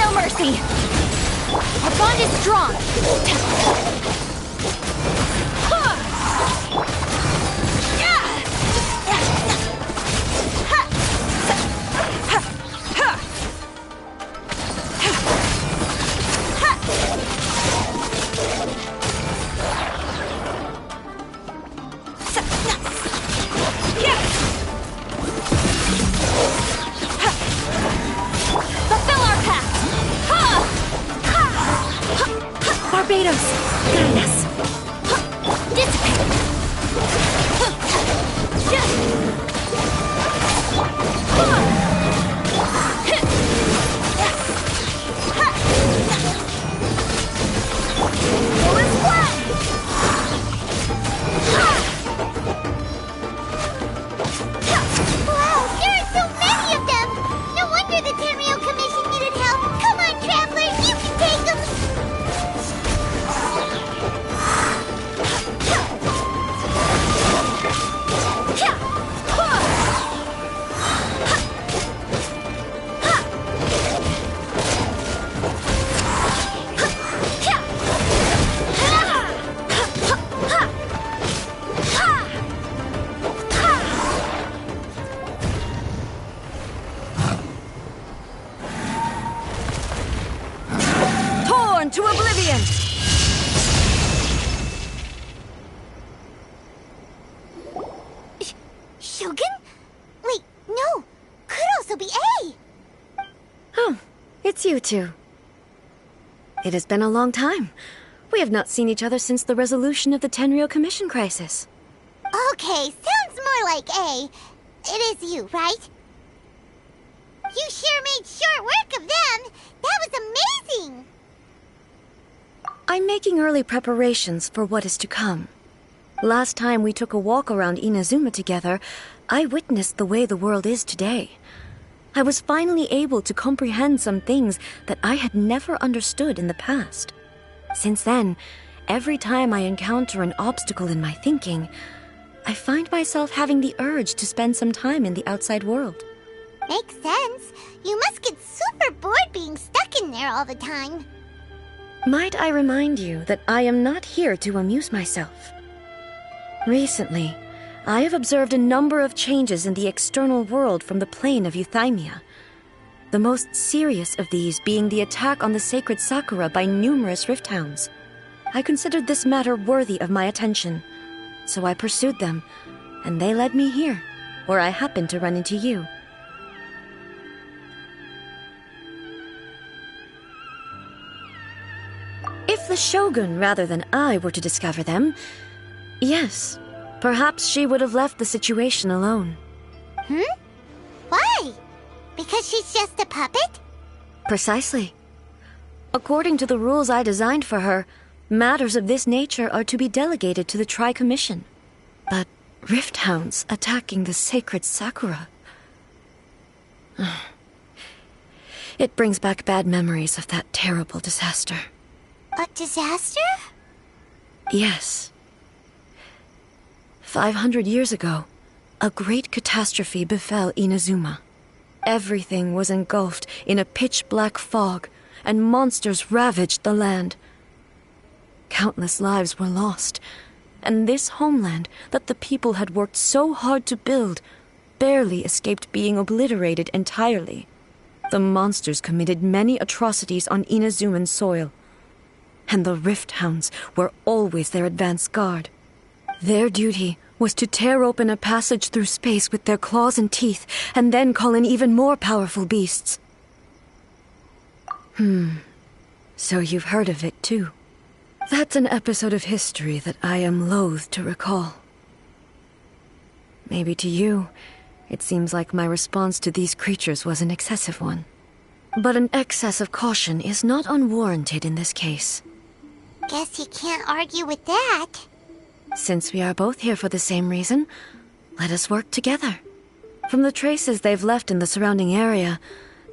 no mercy! Our bond is strong! Barbados, guide us. Dissipate! Wow, there are so many of them! No wonder the Tenryou Commission needed help! Come on, travelers, you can take them! Torn to oblivion! Shogun? Wait, no! Could also be A! Oh, it's you two. It has been a long time. We have not seen each other since the resolution of the Tenryou Commission crisis. Okay, sounds more like A. It is you, right? You sure made short work of them! That was amazing! I'm making early preparations for what is to come. Last time we took a walk around Inazuma together, I witnessed the way the world is today. I was finally able to comprehend some things that I had never understood in the past. Since then, every time I encounter an obstacle in my thinking, I find myself having the urge to spend some time in the outside world. Makes sense. You must get super bored being stuck in there all the time. Might I remind you that I am not here to amuse myself. Recently, I have observed a number of changes in the external world from the plane of Euthymia. The most serious of these being the attack on the sacred Sakura by numerous rift hounds. I considered this matter worthy of my attention, so I pursued them, and they led me here, where I happened to run into you. If the Shogun rather than I were to discover them, yes, perhaps she would have left the situation alone. Why? Because she's just a puppet? Precisely. According to the rules I designed for her, matters of this nature are to be delegated to the Tri-Commission. But rift hounds attacking the sacred Sakura... It brings back bad memories of that terrible disaster. A disaster? Yes. 500 years ago, a great catastrophe befell Inazuma. Everything was engulfed in a pitch-black fog, and monsters ravaged the land. Countless lives were lost, and this homeland that the people had worked so hard to build barely escaped being obliterated entirely. The monsters committed many atrocities on Inazuman soil, and the rift hounds were always their advance guard. Their duty was to tear open a passage through space with their claws and teeth, and then call in even more powerful beasts. So you've heard of it too. That's an episode of history that I am loath to recall. Maybe to you, it seems like my response to these creatures was an excessive one. But an excess of caution is not unwarranted in this case. Guess you can't argue with that. Since we are both here for the same reason, let us work together. From the traces they've left in the surrounding area,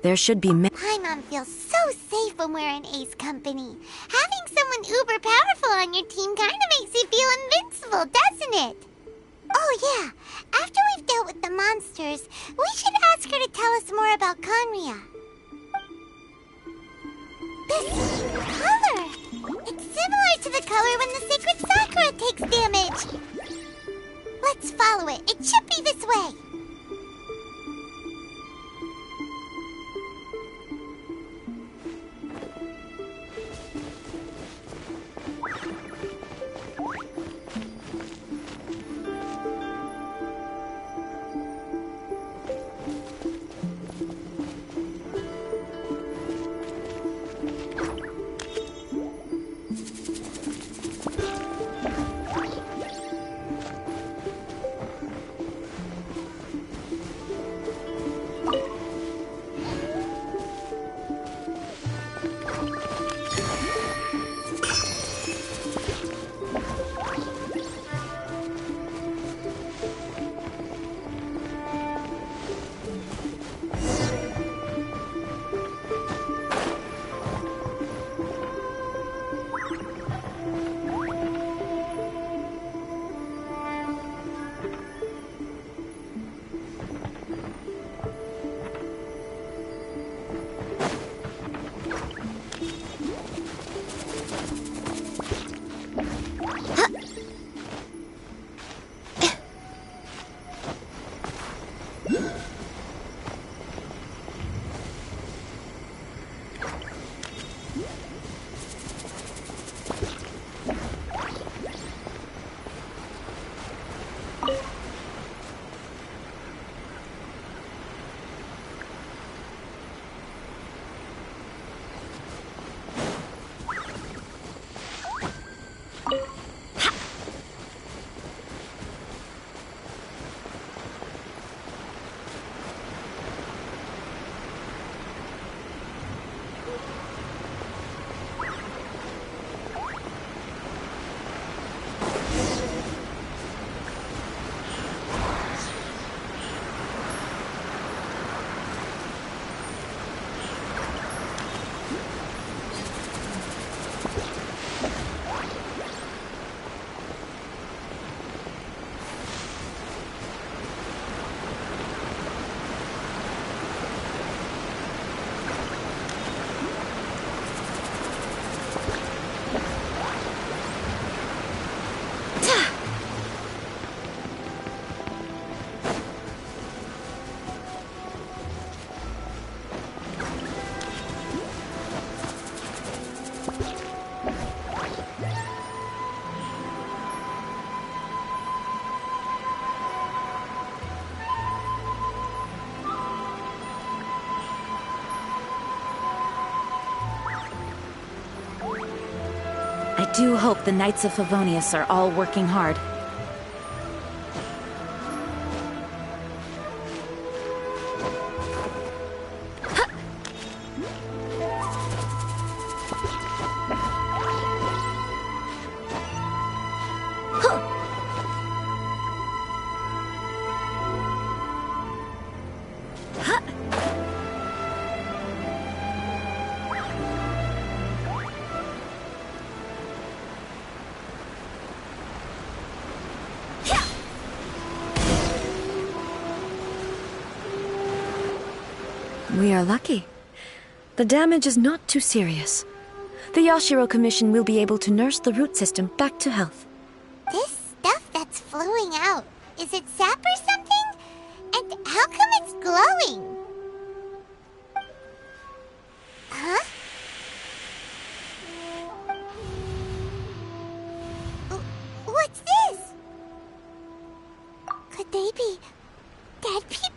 there should be Paimon feels so safe when we're in Ace company. Having someone uber powerful on your team kind of makes you feel invincible, doesn't it? Oh yeah, after we've dealt with the monsters, we should ask her to tell us more about Conria. This color! It's similar to the color when the sacred Sakura takes damage! Let's follow it. It should be this way. I do hope the Knights of Favonius are all working hard. We are lucky. The damage is not too serious. The Yashiro Commission will be able to nurse the root system back to health. This stuff that's flowing out, is it sap or something? And how come it's glowing? Huh? What's this? Could they be dead people?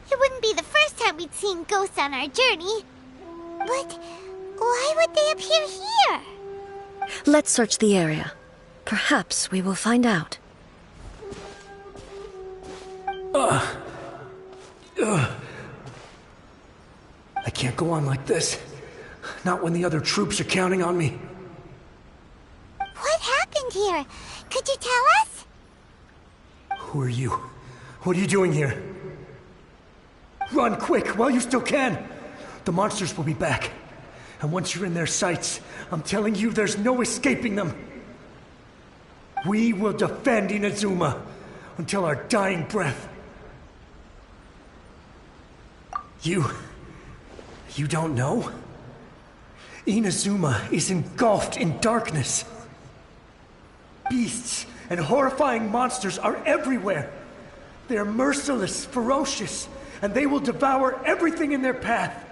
It wouldn't be the first time we'd seen ghosts on our journey. But why would they appear here? Let's search the area. Perhaps we will find out. I can't go on like this. Not when the other troops are counting on me. What happened here? Could you tell us? Who are you? What are you doing here? Run quick, while you still can! The monsters will be back. And once you're in their sights, I'm telling you there's no escaping them. We will defend Inazuma until our dying breath. You don't know? Inazuma is engulfed in darkness. Beasts and horrifying monsters are everywhere. They are merciless, ferocious, and they will devour everything in their path.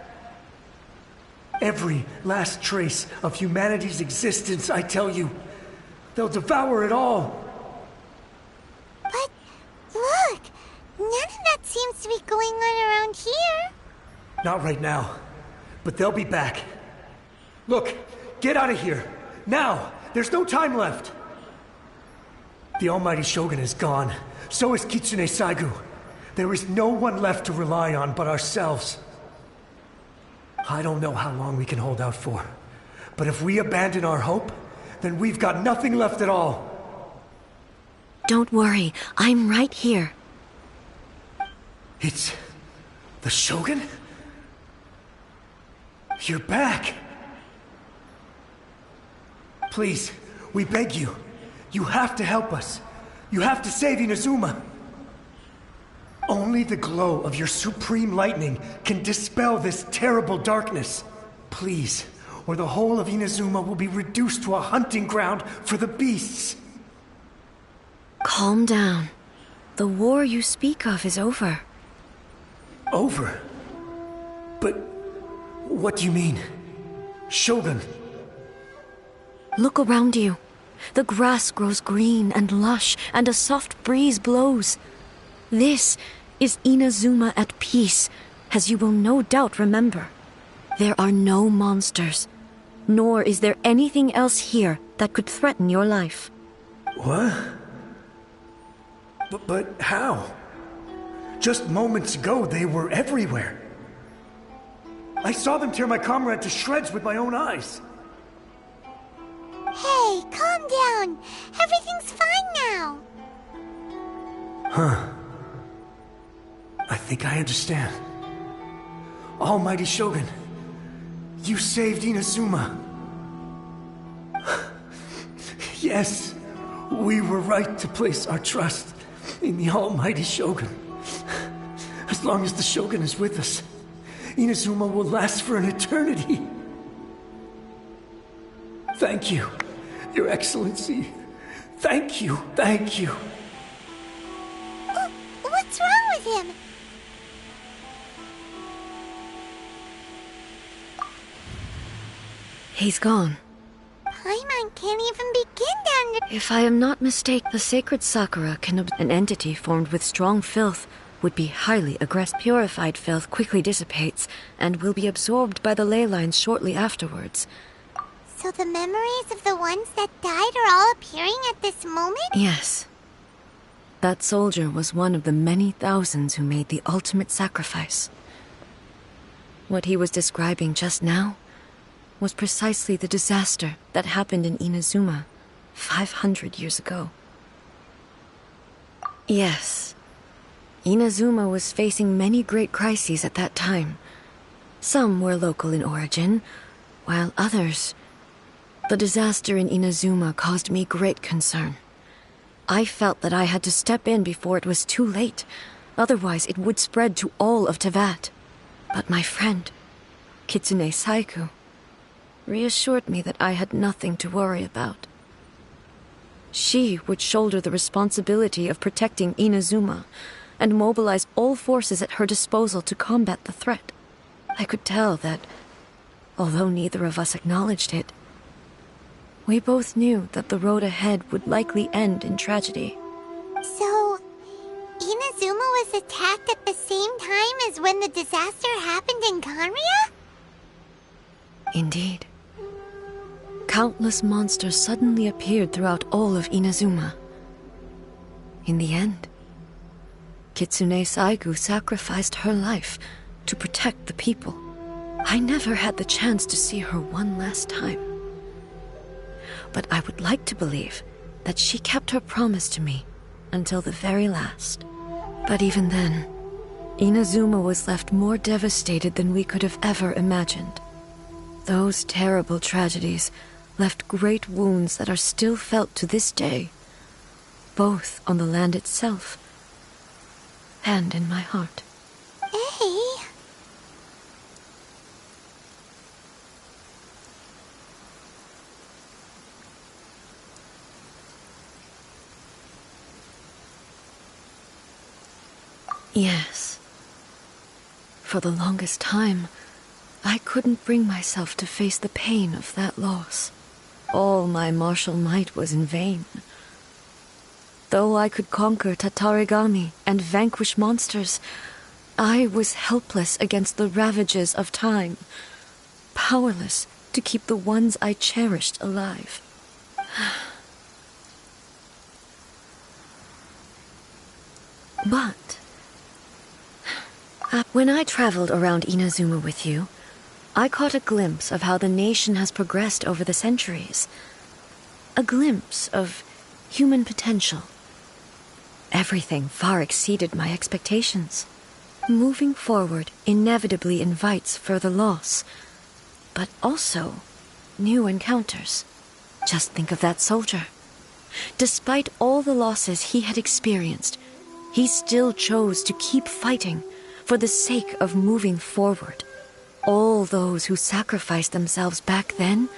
Every last trace of humanity's existence, I tell you. They'll devour it all. But look, none of that seems to be going on around here. Not right now, but they'll be back. Look, get out of here. Now! There's no time left! The Almighty Shogun is gone. So is Kitsune Saigu. There is no one left to rely on but ourselves. I don't know how long we can hold out for. But if we abandon our hope, then we've got nothing left at all. Don't worry, I'm right here. It's... the Shogun? You're back! Please, we beg you. You have to help us. You have to save Inazuma. Only the glow of your supreme lightning can dispel this terrible darkness. Please, or the whole of Inazuma will be reduced to a hunting ground for the beasts. Calm down. The war you speak of is over. Over? But what do you mean? Shogun? Look around you. The grass grows green and lush, and a soft breeze blows. This is Inazuma at peace, as you will no doubt remember. There are no monsters, nor is there anything else here that could threaten your life. What? But how? Just moments ago, they were everywhere. I saw them tear my comrade to shreds with my own eyes. Hey, calm down. Everything's fine now. Huh. I think I understand. Almighty Shogun, you saved Inazuma. Yes, we were right to place our trust in the Almighty Shogun. As long as the Shogun is with us, Inazuma will last for an eternity. Thank you, Your Excellency. Thank you, thank you. What's wrong with him? He's gone. Paimon can't even begin to under... If I am not mistaken, the sacred Sakura an entity formed with strong filth would be highly aggressive. Purified filth quickly dissipates and will be absorbed by the ley lines shortly afterwards. So the memories of the ones that died are all appearing at this moment? Yes. That soldier was one of the many thousands who made the ultimate sacrifice. What he was describing just now was precisely the disaster that happened in Inazuma 500 years ago. Yes. Inazuma was facing many great crises at that time. Some were local in origin, while others... The disaster in Inazuma caused me great concern. I felt that I had to step in before it was too late, otherwise it would spread to all of Teyvat. But my friend, Kitsune Saigu, reassured me that I had nothing to worry about. She would shoulder the responsibility of protecting Inazuma and mobilize all forces at her disposal to combat the threat. I could tell that, although neither of us acknowledged it, we both knew that the road ahead would likely end in tragedy. So, Inazuma was attacked at the same time as when the disaster happened in Kanria? Indeed. Countless monsters suddenly appeared throughout all of Inazuma. In the end, Kitsune Saigu sacrificed her life to protect the people. I never had the chance to see her one last time. But I would like to believe that she kept her promise to me until the very last. But even then, Inazuma was left more devastated than we could have ever imagined. Those terrible tragedies left great wounds that are still felt to this day, both on the land itself and in my heart. Hey. Yes. For the longest time, I couldn't bring myself to face the pain of that loss. All my martial might was in vain. Though I could conquer Tatarigami and vanquish monsters, I was helpless against the ravages of time, powerless to keep the ones I cherished alive. But when I traveled around Inazuma with you, I caught a glimpse of how the nation has progressed over the centuries. A glimpse of human potential. Everything far exceeded my expectations. Moving forward inevitably invites further loss, but also new encounters. Just think of that soldier. Despite all the losses he had experienced, he still chose to keep fighting for the sake of moving forward. All those who sacrificed themselves back then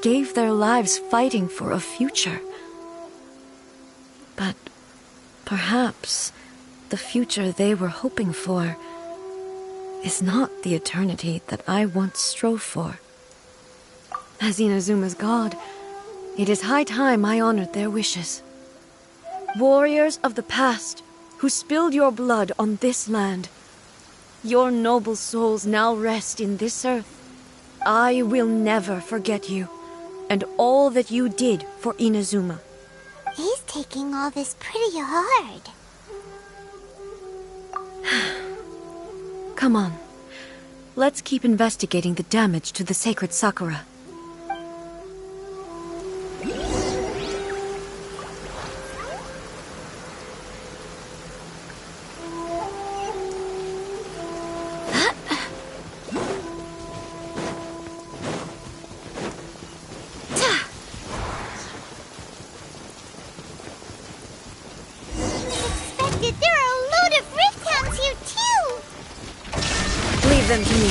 gave their lives fighting for a future. But perhaps the future they were hoping for is not the eternity that I once strove for. As Inazuma's god, it is high time I honored their wishes. Warriors of the past who spilled your blood on this land, your noble souls now rest in this earth. I will never forget you and all that you did for Inazuma. He's taking all this pretty hard. Come on. Let's keep investigating the damage to the sacred Sakura. Them to me.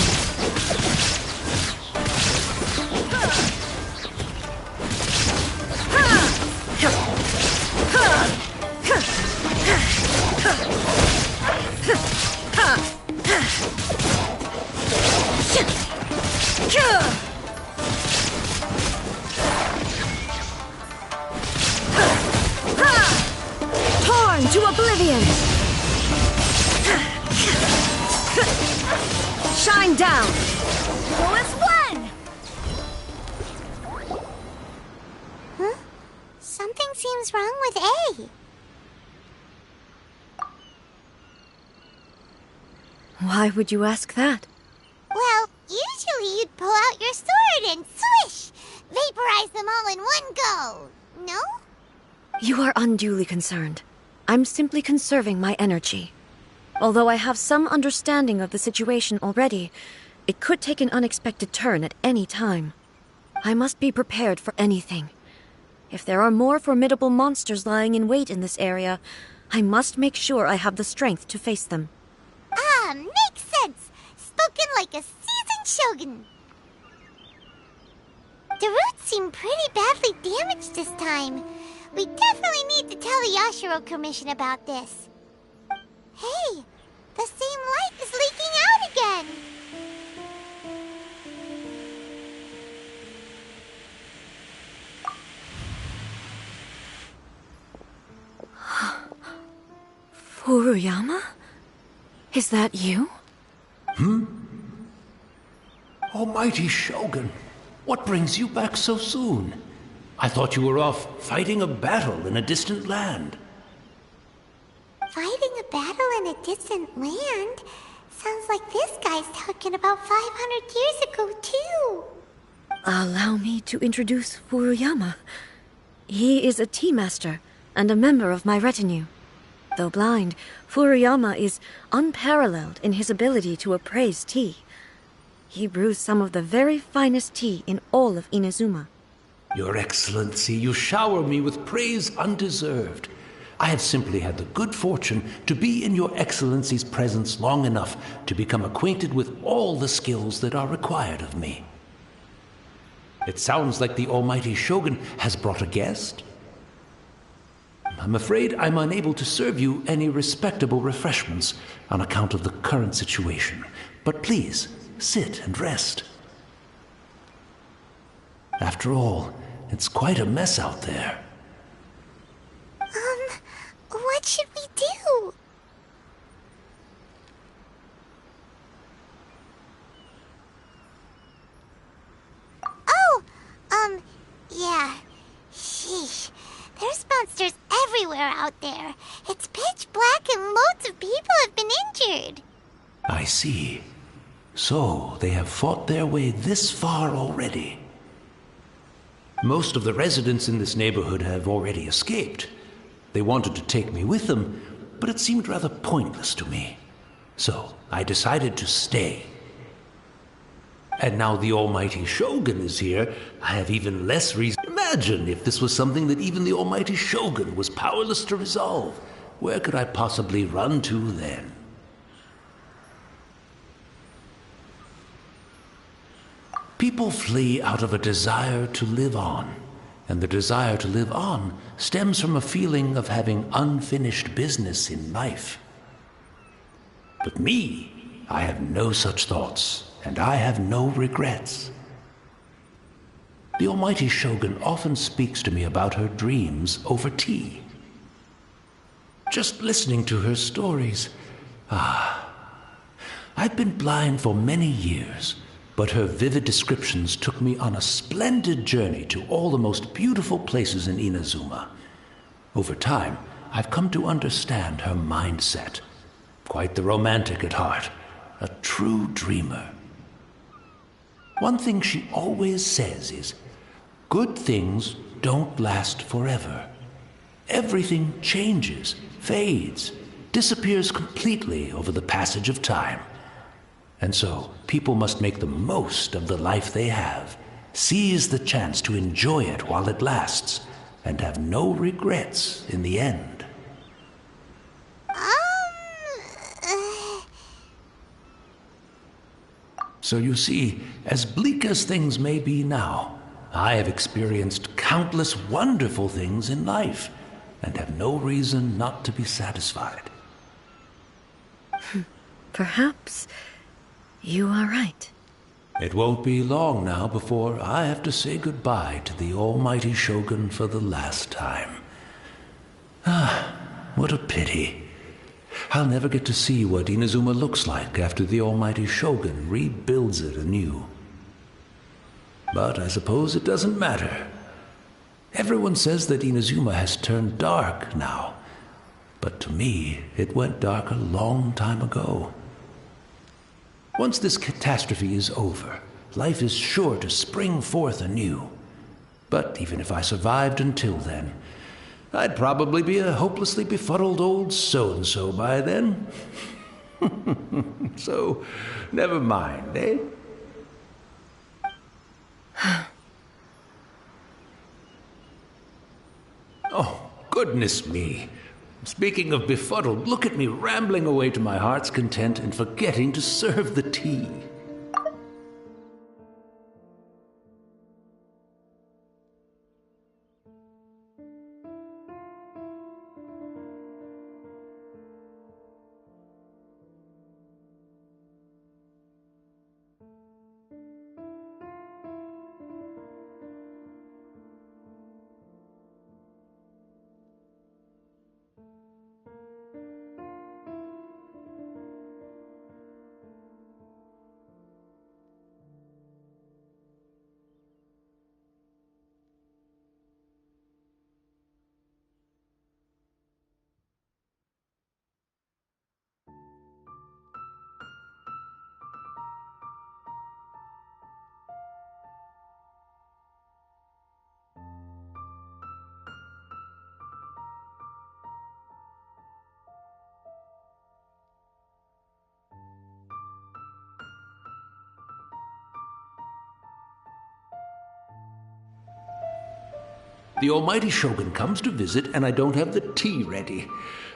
Torn to oblivion. Shine down! +1! Huh? Something seems wrong with A. Why would you ask that? Well, usually you'd pull out your sword and swish! Vaporize them all in one go! No? You are unduly concerned. I'm simply conserving my energy. Although I have some understanding of the situation already, it could take an unexpected turn at any time. I must be prepared for anything. If there are more formidable monsters lying in wait in this area, I must make sure I have the strength to face them. Ah, makes sense! Spoken like a seasoned shogun. The roots seem pretty badly damaged this time. We definitely need to tell the Yashiro Commission about this. Hey, the same light is leaking out again! Furuyama? Is that you? Almighty Shogun, what brings you back so soon? I thought you were off fighting a battle in a distant land. Fighting a battle in a distant land? Sounds like this guy's talking about 500 years ago, too. Allow me to introduce Furuyama. He is a tea master and a member of my retinue. Though blind, Furuyama is unparalleled in his ability to appraise tea. He brews some of the very finest tea in all of Inazuma. Your Excellency, you shower me with praise undeserved. I have simply had the good fortune to be in Your Excellency's presence long enough to become acquainted with all the skills that are required of me. It sounds like the Almighty Shogun has brought a guest. I'm afraid I'm unable to serve you any respectable refreshments on account of the current situation. But please, sit and rest. After all, it's quite a mess out there. What should we do? Oh, yeah. Sheesh. There's monsters everywhere out there. It's pitch black and loads of people have been injured. I see. So, they have fought their way this far already. Most of the residents in this neighborhood have already escaped. They wanted to take me with them, but it seemed rather pointless to me. So, I decided to stay. And now the almighty Shogun is here, I have even less reason. Imagine if this was something that even the almighty Shogun was powerless to resolve. Where could I possibly run to then? People flee out of a desire to live on, and the desire to live on stems from a feeling of having unfinished business in life. But me, I have no such thoughts, and I have no regrets. The almighty Shogun often speaks to me about her dreams over tea. Just listening to her stories, I've been blind for many years, but her vivid descriptions took me on a splendid journey to all the most beautiful places in Inazuma. Over time, I've come to understand her mindset. Quite the romantic at heart, a true dreamer. One thing she always says is, good things don't last forever. Everything changes, fades, disappears completely over the passage of time. And so, people must make the most of the life they have, seize the chance to enjoy it while it lasts, and have no regrets in the end. So you see, as bleak as things may be now, I have experienced countless wonderful things in life, and have no reason not to be satisfied. Perhaps you are right. It won't be long now before I have to say goodbye to the almighty Shogun for the last time. What a pity. I'll never get to see what Inazuma looks like after the almighty Shogun rebuilds it anew. But I suppose it doesn't matter. Everyone says that Inazuma has turned dark now, but to me, it went dark a long time ago. Once this catastrophe is over, life is sure to spring forth anew. But even if I survived until then, I'd probably be a hopelessly befuddled old so-and-so by then. So, never mind, eh? Oh, goodness me. Speaking of befuddled, look at me rambling away to my heart's content and forgetting to serve the tea. The almighty Shogun comes to visit and I don't have the tea ready.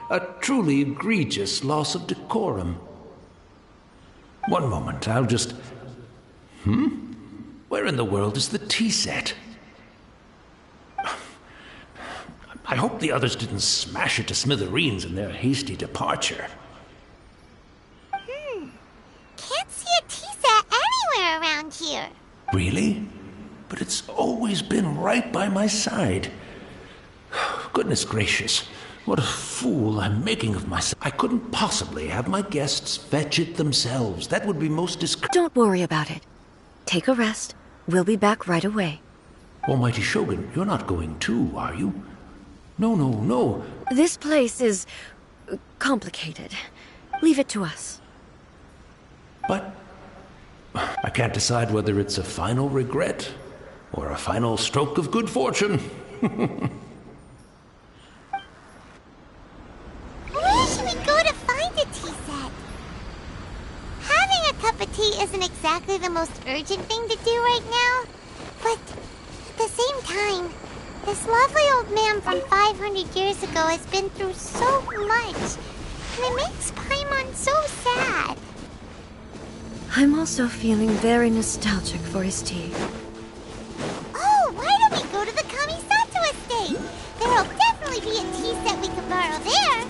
A truly egregious loss of decorum. One moment, I'll just... Where in the world is the tea set? I hope the others didn't smash it to smithereens in their hasty departure. Can't see a tea set anywhere around here. Really? But it's always been right by my side. Goodness gracious, what a fool I'm making of myself. I couldn't possibly have my guests fetch it themselves. That would be most Don't worry about it. Take a rest. We'll be back right away. Almighty Shogun, you're not going too, are you? No, no, no. This place is complicated. Leave it to us. But I can't decide whether it's a final regret or a final stroke of good fortune. Where should we go to find a tea set? Having a cup of tea isn't exactly the most urgent thing to do right now. But at the same time, this lovely old man from 500 years ago has been through so much. And it makes Paimon so sad. I'm also feeling very nostalgic for his tea. Oh, why don't we go to the Kamisato estate? There'll definitely be a tea set we can borrow there.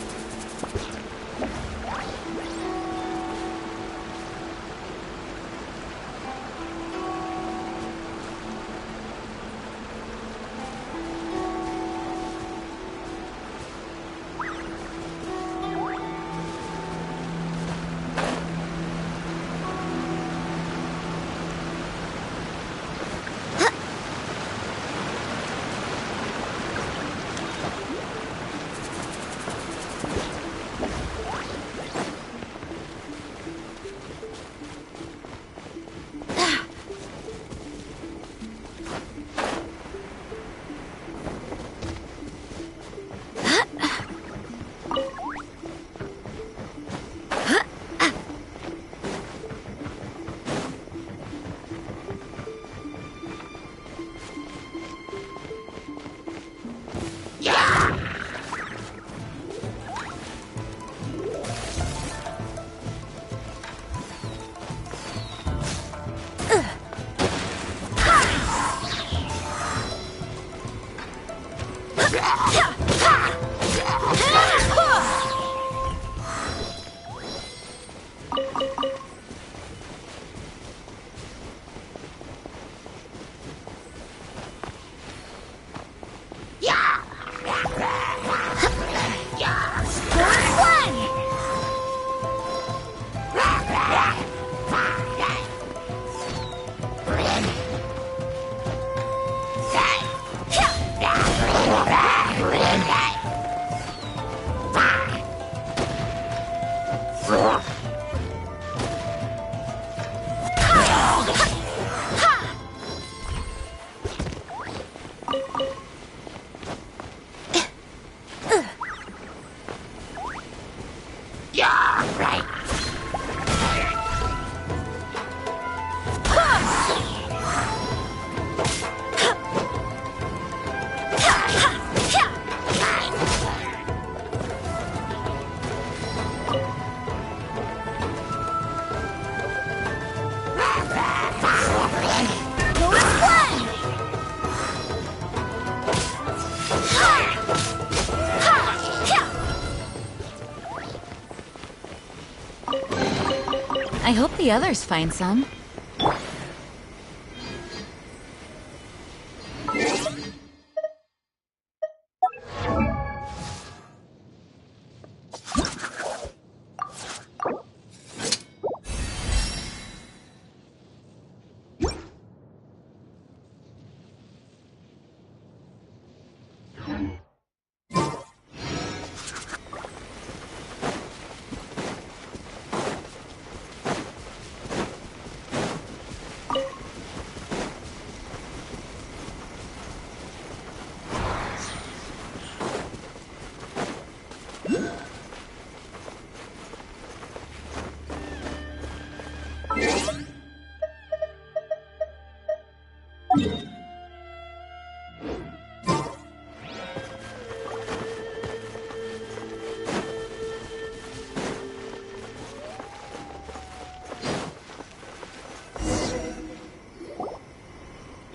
I hope the others find some.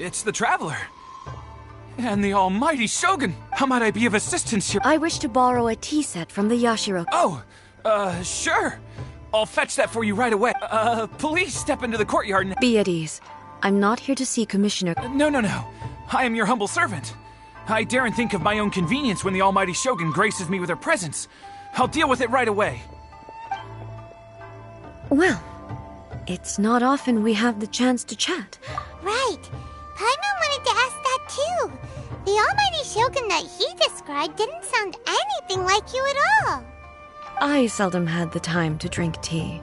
It's the Traveler! And the almighty Shogun! How might I be of assistance here? I wish to borrow a tea set from the Yashiro. Oh, sure. I'll fetch that for you right away. Please step into the courtyard. Be at ease. I'm not here to see Commissioner. No. I am your humble servant. I daren't think of my own convenience when the almighty Shogun graces me with her presence. I'll deal with it right away. Well, it's not often we have the chance to chat. Right. Paimon wanted to ask that too. The almighty Shogun that he described didn't sound anything like you at all. I seldom had the time to drink tea.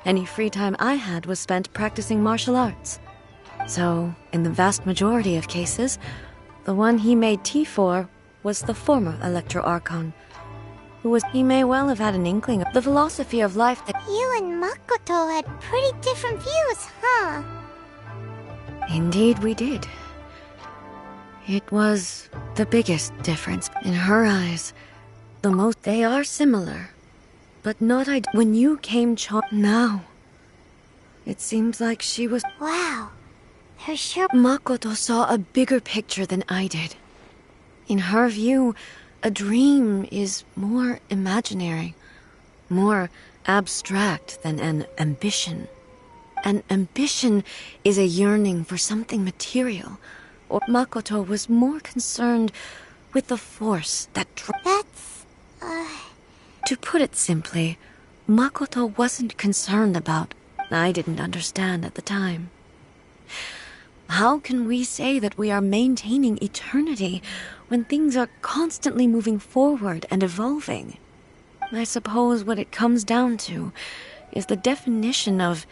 Any free time I had was spent practicing martial arts. So, in the vast majority of cases, the one he made tea for was the former Electro Archon. He may well have had an inkling of the philosophy of life that... You and Makoto had pretty different views, huh? Indeed we did. It was the biggest difference. In her eyes, they are similar, but not when you came now. It seems like she was... Wow. Her sure... Makoto saw a bigger picture than I did. In her view, a dream is more imaginary, more abstract than an ambition. An ambition is a yearning for something material, or Makoto was more concerned with the force that To put it simply, Makoto wasn't concerned about... I didn't understand at the time. How can we say that we are maintaining eternity when things are constantly moving forward and evolving? I suppose what it comes down to is the definition of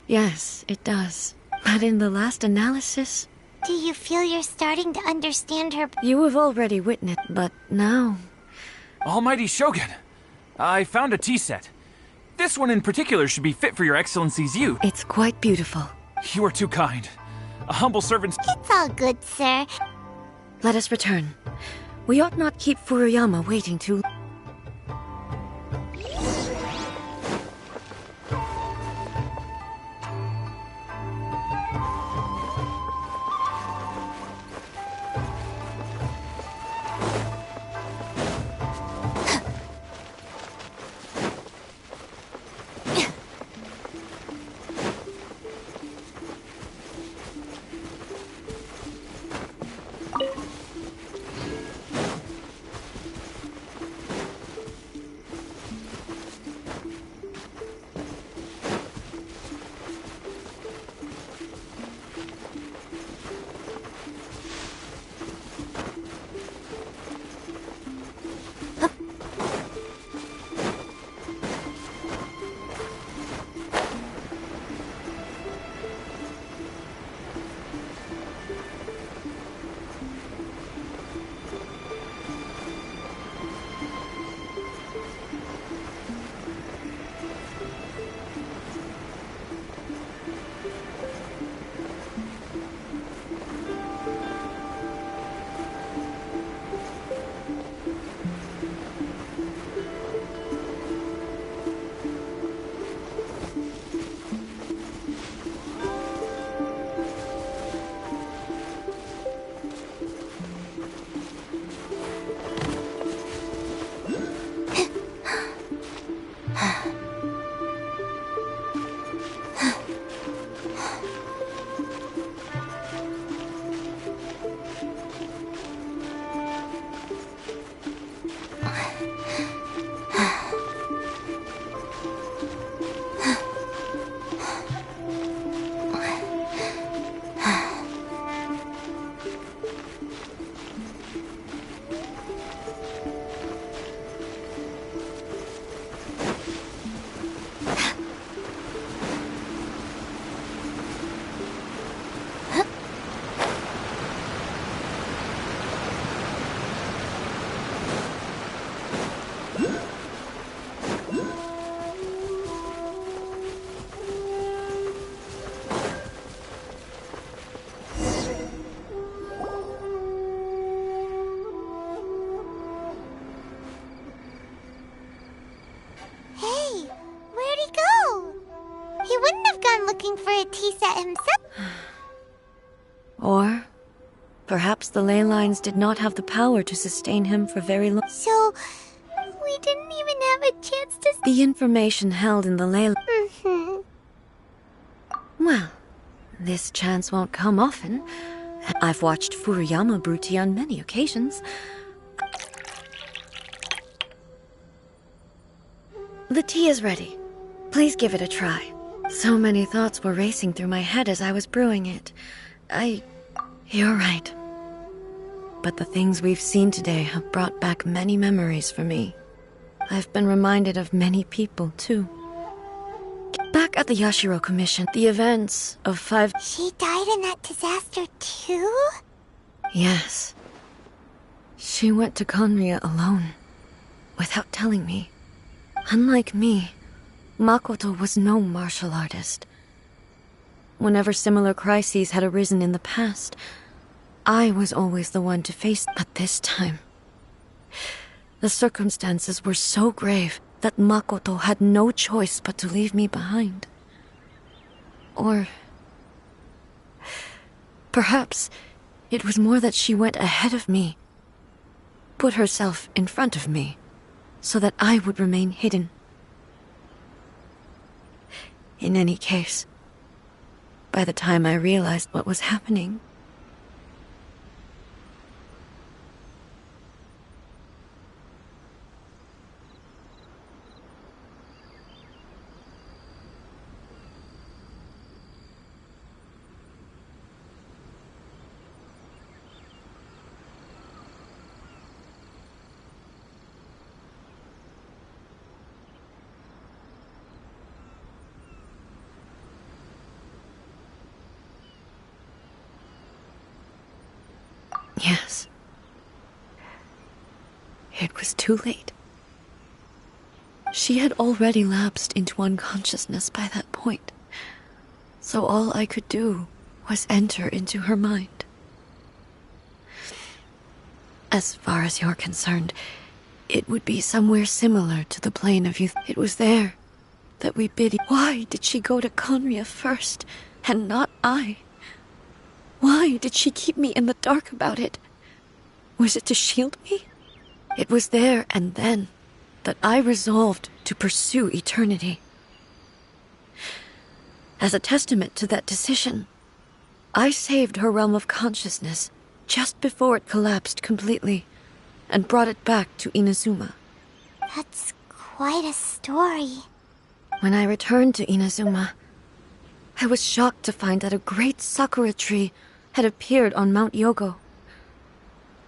Yes, it does. But in the last analysis... Do you feel you're starting to understand her? You have already witnessed, but now... Almighty Shogun, I found a tea set. This one in particular should be fit for your excellency's use. It's quite beautiful. You are too kind. A humble servant... It's all good, sir. Let us return. We ought not keep Furuyama waiting too long. Looking for a tea set himself. Perhaps the ley lines did not have the power to sustain him for very long. So, we didn't even have a chance to... The information held in the ley... Mm-hmm. Well, this chance won't come often. I've watched Furuyama brew tea on many occasions. The tea is ready. Please give it a try. So many thoughts were racing through my head as I was brewing it. You're right. But the things we've seen today have brought back many memories for me. I've been reminded of many people, too. Back at the Yashiro Commission, the events of 5... She died in that disaster too? Yes. She went to Conria alone, without telling me. Unlike me, Makoto was no martial artist. Whenever similar crises had arisen in the past, I was always the one to face. But this time, the circumstances were so grave that Makoto had no choice but to leave me behind. Or perhaps it was more that she went ahead of me, put herself in front of me, so that I would remain hidden. In any case, by the time I realized what was happening, yes, it was too late. She had already lapsed into unconsciousness by that point, so all I could do was enter into her mind. As far as you're concerned, it would be somewhere similar to the plane of youth. It was there that we bid. Why did she go to Conria first, and not I? Why did she keep me in the dark about it? Was it to shield me? It was there and then that I resolved to pursue eternity. As a testament to that decision, I saved her realm of consciousness just before it collapsed completely and brought it back to Inazuma. That's quite a story. When I returned to Inazuma, I was shocked to find that a great sakura tree had appeared on Mount Yogo.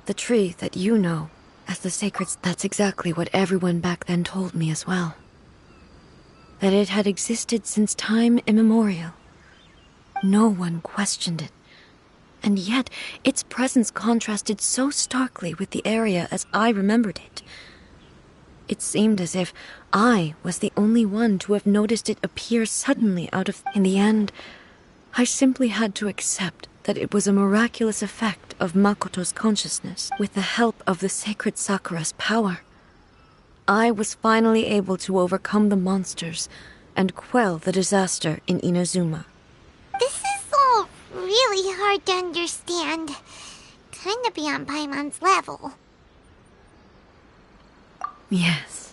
The tree that you know as the sacred... That's exactly what everyone back then told me as well. That it had existed since time immemorial. No one questioned it. And yet, its presence contrasted so starkly with the area as I remembered it. It seemed as if I was the only one to have noticed it appear suddenly out of... In the end, I simply had to accept that it was a miraculous effect of Makoto's consciousness. With the help of the sacred Sakura's power, I was finally able to overcome the monsters and quell the disaster in Inazuma. This is all really hard to understand. Kinda beyond Paimon's level. Yes.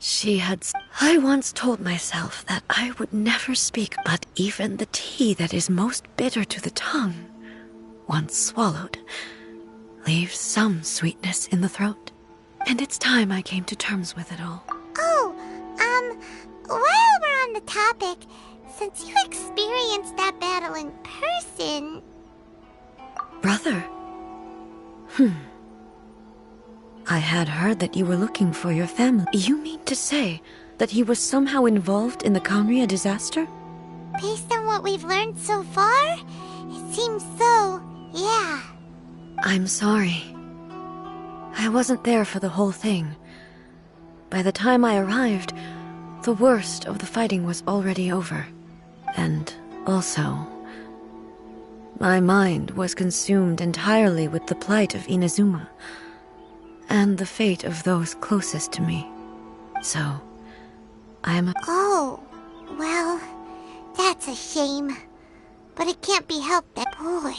She had... I once told myself that I would never speak, but even the tea that is most bitter to the tongue, once swallowed, leaves some sweetness in the throat. And it's time I came to terms with it all. Oh, while we're on the topic, since you experienced that battle in person... Brother? I had heard that you were looking for your family. You mean to say that he was somehow involved in the Conria disaster? Based on what we've learned so far, it seems so, yeah. I'm sorry. I wasn't there for the whole thing. By the time I arrived, the worst of the fighting was already over. And also, my mind was consumed entirely with the plight of Inazuma and the fate of those closest to me. So, Oh, well, that's a shame. But it can't be helped that boy.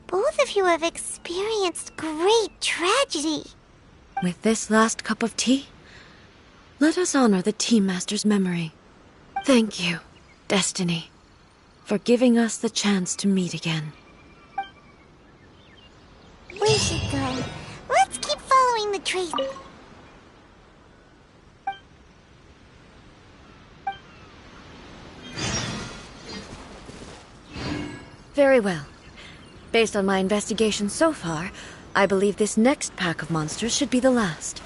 Both of you have experienced great tragedy. With this last cup of tea, let us honor the Tea Master's memory. Thank you, Destiny, for giving us the chance to meet again. We should go. Let's keep following the trace. Very well. Based on my investigation so far, I believe this next pack of monsters should be the last.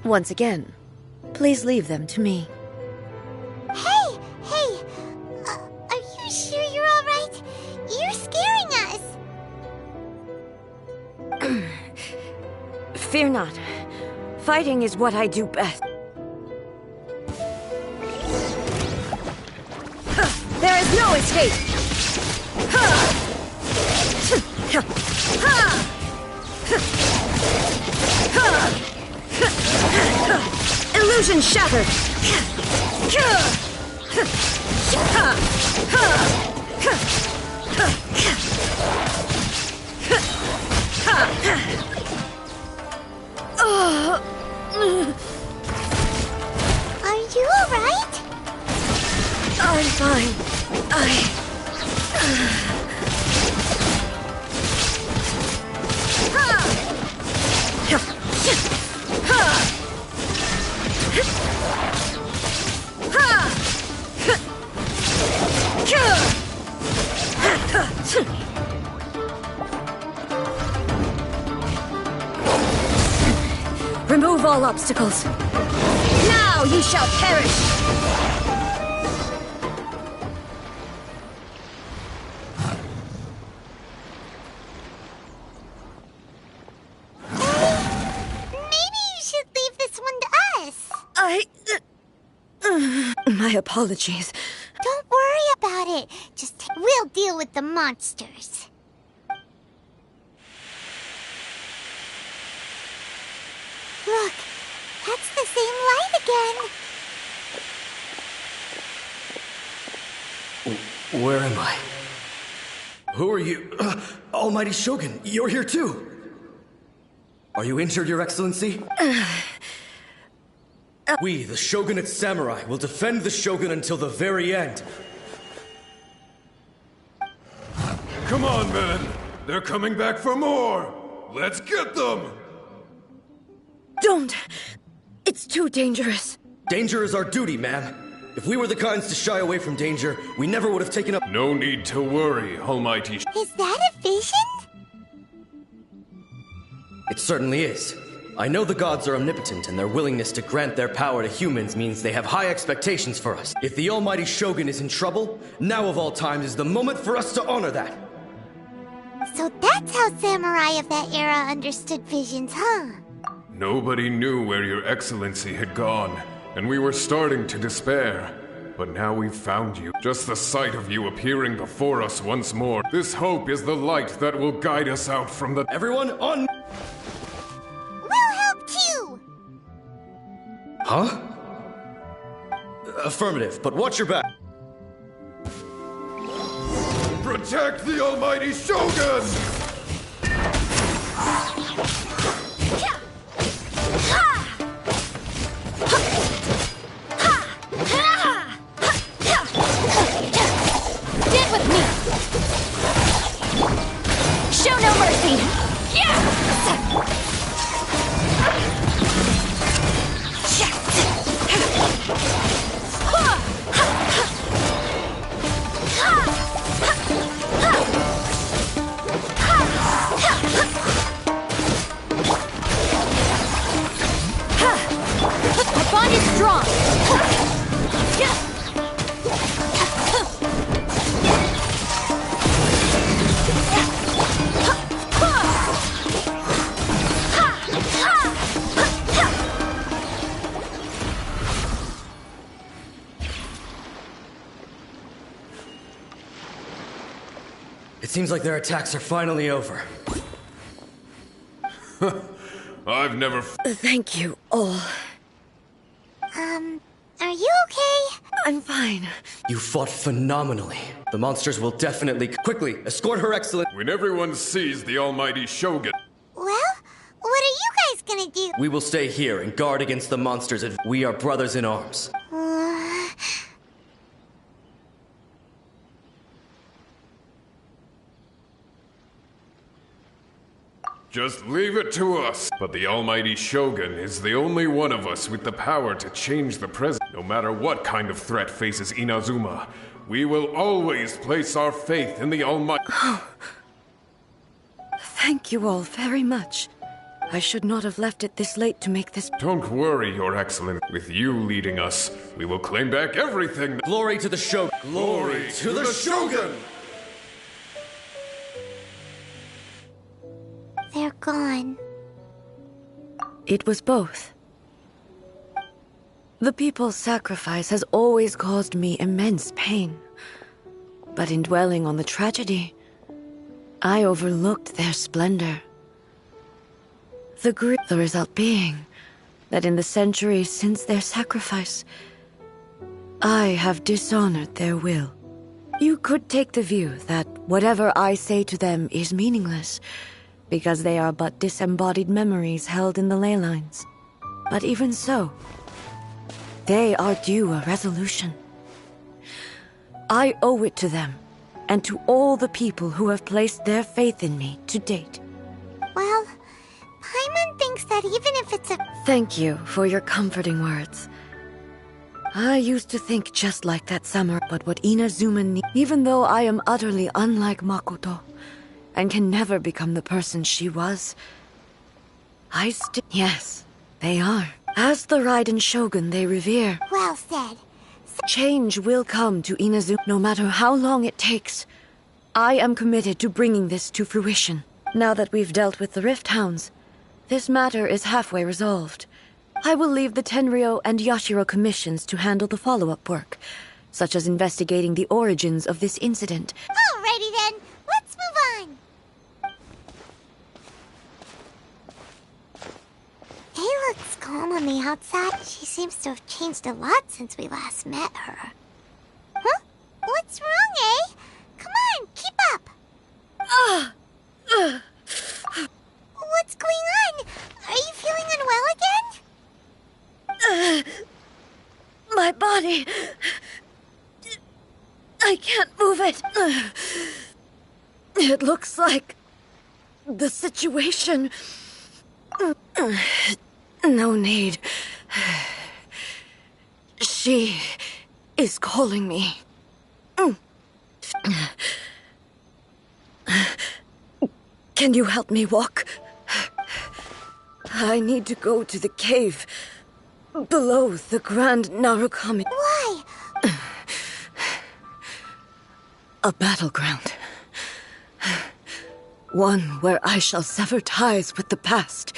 Once again, please leave them to me. Hey! Are you sure you're all right? You're scaring us! Fear not. Fighting is what I do best. There is no escape! Illusion shattered! Are you all right? Remove all obstacles. Now you shall perish! Maybe you should leave this one to us. My apologies. Don't worry about it. We'll deal with the monsters. Look, that's the same light again. Where am I? Who are you? Almighty Shogun, you're here too! Are you injured, Your Excellency? We, the Shogunate Samurai, will defend the Shogun until the very end. Come on, men! They're coming back for more! Let's get them! Don't! It's too dangerous. Danger is our duty, ma'am. If we were the kinds to shy away from danger, we never would have taken up— No need to worry, Almighty Is that a vision? It certainly is. I know the gods are omnipotent, and their willingness to grant their power to humans means they have high expectations for us. If the Almighty Shogun is in trouble, now of all times is the moment for us to honor that. So that's how samurai of that era understood visions, huh? Nobody knew where Your Excellency had gone, and we were starting to despair. But now we've found you. Just the sight of you appearing before us once more. This hope is the light that will guide us out from the— Everyone on— We'll help too! Huh? Affirmative, but watch your back. Protect the Almighty Shogun! Stand with me! Show no mercy! Our bond is strong! It seems like their attacks are finally over. I've never— Thank you all. Are you okay? I'm fine. You fought phenomenally. The monsters will definitely— Quickly, escort Her Excellence— When everyone sees the Almighty Shogun— Well, what are you guys gonna do? We will stay here and guard against the monsters. We are brothers in arms. Just leave it to us. But the Almighty Shogun is the only one of us with the power to change the present. No matter what kind of threat faces Inazuma, we will always place our faith in the Almighty— Thank you all very much. I should not have left it this late to make this— Don't worry, Your Excellency. With you leading us, we will claim back everything— Glory to the Shogun! Glory to the Shogun! They're gone. It was both. The people's sacrifice has always caused me immense pain. But in dwelling on the tragedy, I overlooked their splendor. The result being that in the centuries since their sacrifice, I have dishonored their will. You could take the view that whatever I say to them is meaningless, because they are but disembodied memories held in the ley lines. But even so, they are due a resolution. I owe it to them, and to all the people who have placed their faith in me to date. Well, Paimon thinks that even if it's a— Thank you for your comforting words. I used to think just like that summer, but what Inazuma needs— Even though I am utterly unlike Makoto, and can never become the person she was, Yes, They are. As the Raiden Shogun they revere. Well said. Change will come to Inazuma, no matter how long it takes. I am committed to bringing this to fruition. Now that we've dealt with the Rift Hounds, this matter is halfway resolved. I will leave the Tenryo and Yashiro commissions to handle the follow-up work, such as investigating the origins of this incident. Alrighty then, let's move on. Hey, looks calm on the outside. She seems to have changed a lot since we last met her. Huh? What's wrong, eh? Come on, keep up. What's going on? Are you feeling unwell again? My body... I can't move it. It looks like... the situation... No need. She is calling me. Can you help me walk? I need to go to the cave below the Grand Narukami. Why? A battleground. One where I shall sever ties with the past.